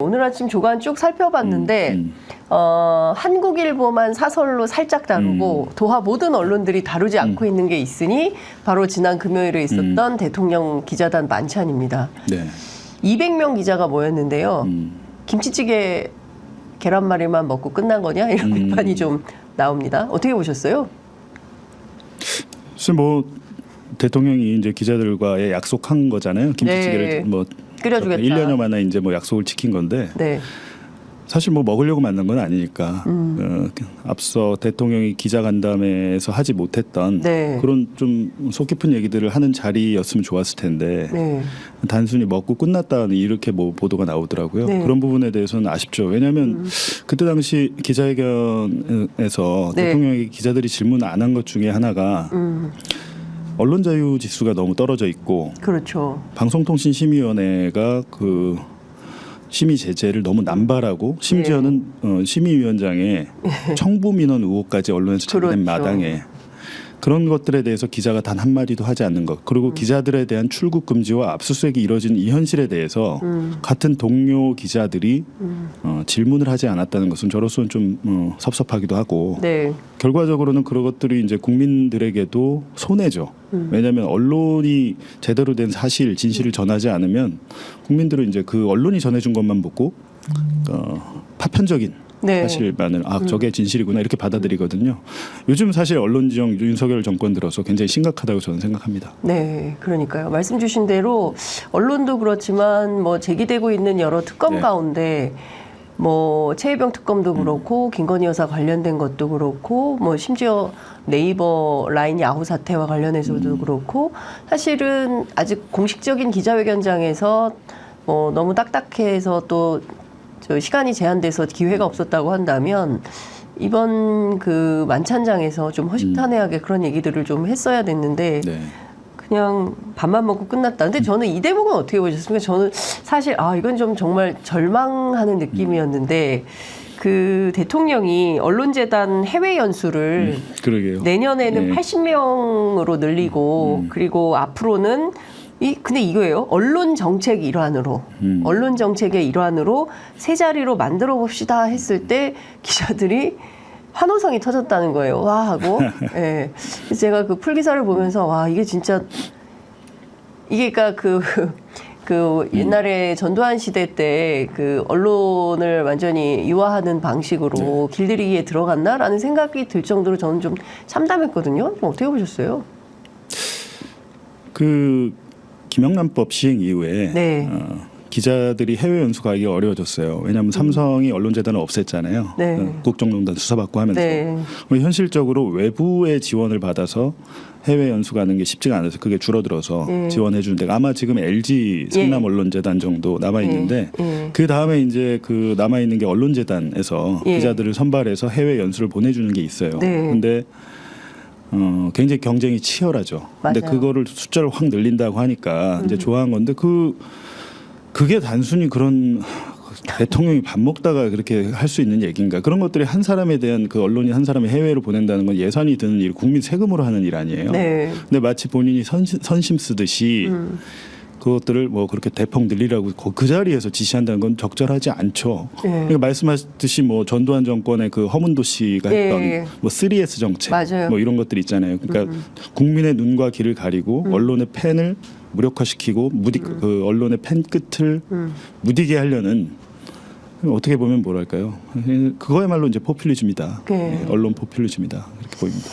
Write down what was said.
오늘 아침 조간 쭉 살펴봤는데 한국일보만 사설로 살짝 다루고 도하 모든 언론들이 다루지 않고 있는 게 있으니 바로 지난 금요일에 있었던 대통령 기자단 만찬입니다. 네. 200명 기자가 모였는데요. 김치찌개 계란말이만 먹고 끝난 거냐 이런 비판이 좀 나옵니다. 어떻게 보셨어요? 사실 뭐 대통령이 이제 기자들과의 약속한 거잖아요. 김치찌개를 네. 뭐 끓여주겠다. 1년여 만에 이제 뭐 약속을 지킨 건데 네. 사실 뭐 먹으려고 만난 건 아니니까 앞서 대통령이 기자간담회에서 하지 못했던 네. 그런 좀 속 깊은 얘기들을 하는 자리였으면 좋았을 텐데 네. 단순히 먹고 끝났다는 이렇게 뭐 보도가 나오더라고요. 네. 그런 부분에 대해서는 아쉽죠. 왜냐하면 그때 당시 기자회견에서 네. 대통령에게 기자들이 질문 안 한 것 중에 하나가 언론 자유 지수가 너무 떨어져 있고 그렇죠. 방송통신심의위원회가 그 심의 제재를 너무 남발하고 심지어는 심의위원장의 청부 민원 의혹까지 언론에서 제기된 그렇죠. 마당에 그런 것들에 대해서 기자가 단 한마디도 하지 않는 것, 그리고 기자들에 대한 출국 금지와 압수수색이 이뤄진 이 현실에 대해서 같은 동료 기자들이 질문을 하지 않았다는 것은 저로서는 좀 섭섭하기도 하고 네. 결과적으로는 그런 것들이 이제 국민들에게도 손해죠. 왜냐하면 언론이 제대로 된 사실, 진실을 전하지 않으면 국민들은 이제 그 언론이 전해준 것만 보고 파편적인 네. 사실만을 저게 진실이구나 이렇게 받아들이거든요. 요즘 사실 언론지형 윤석열 정권 들어서 굉장히 심각하다고 저는 생각합니다. 네, 그러니까요. 말씀 주신 대로 언론도 그렇지만 뭐 제기되고 있는 여러 특검 네. 가운데 뭐 최혜병 특검도 그렇고 김건희 여사 관련된 것도 그렇고 뭐 심지어 네이버 라인 야후 사태와 관련해서도 그렇고 사실은 아직 공식적인 기자회견장에서 뭐 너무 딱딱해서 또 시간이 제한돼서 기회가 없었다고 한다면 이번 그 만찬장에서 좀 허심탄회하게 그런 얘기들을 좀 했어야 됐는데 네. 그냥 밥만 먹고 끝났다. 근데 저는 이 대목은 어떻게 보셨습니까? 저는 사실 이건 좀 정말 절망하는 느낌이었는데 그 대통령이 언론재단 해외 연수를 그러게요. 내년에는 네. 80명으로 늘리고 그리고 앞으로는 근데 이거예요. 언론 정책 일환으로 언론 정책의 일환으로 세 자리로 만들어 봅시다 했을 때 기자들이 환호성이 터졌다는 거예요. 와 하고. 예. 그래서 제가 그 풀기사를 보면서 와 이게 진짜 이게 그러니까 그 옛날에 전두환 시대 때 그 언론을 완전히 유화하는 방식으로 길들이기에 들어갔나라는 생각이 들 정도로 저는 좀 참담했거든요. 좀 어떻게 보셨어요? 그 김영란법 시행 이후에 네. 기자들이 해외 연수 가기 어려워졌어요. 왜냐하면 삼성이 언론재단을 없앴잖아요. 네. 국정농단 수사받고 하면서 네. 현실적으로 외부의 지원을 받아서 해외 연수 가는 게 쉽지가 않아서 그게 줄어들어서 지원해 주는 데가 아마 지금 LG 성남 언론재단 정도 남아 있는데 그 다음에 이제 그 남아 있는 게 언론재단에서 기자들을 선발해서 해외 연수를 보내주는 게 있어요. 근데 굉장히 경쟁이 치열하죠. 근데 맞아요. 그거를 숫자를 확 늘린다고 하니까 이제 좋아한 건데 그게 단순히 그런 대통령이 밥 먹다가 그렇게 할 수 있는 얘기인가? 그런 것들이 한 사람에 대한 그 언론이 한 사람을 해외로 보낸다는 건 예산이 드는 일, 국민 세금으로 하는 일 아니에요. 네. 근데 마치 본인이 선심 쓰듯이 그것들을 뭐 그렇게 대폭 늘리라고 그 자리에서 지시한다는 건 적절하지 않죠. 그러니까 말씀하셨듯이 뭐 전두환 정권의 그 허문도 씨가 했던 뭐 3S 정책 맞아요. 뭐 이런 것들 있잖아요. 그러니까 국민의 눈과 귀를 가리고 언론의 펜을 무력화시키고 그 언론의 펜 끝을 무디게 하려는 어떻게 보면 뭐랄까요? 그거야말로 이제 포퓰리즘이다. 언론 포퓰리즘이다. 이렇게 보입니다.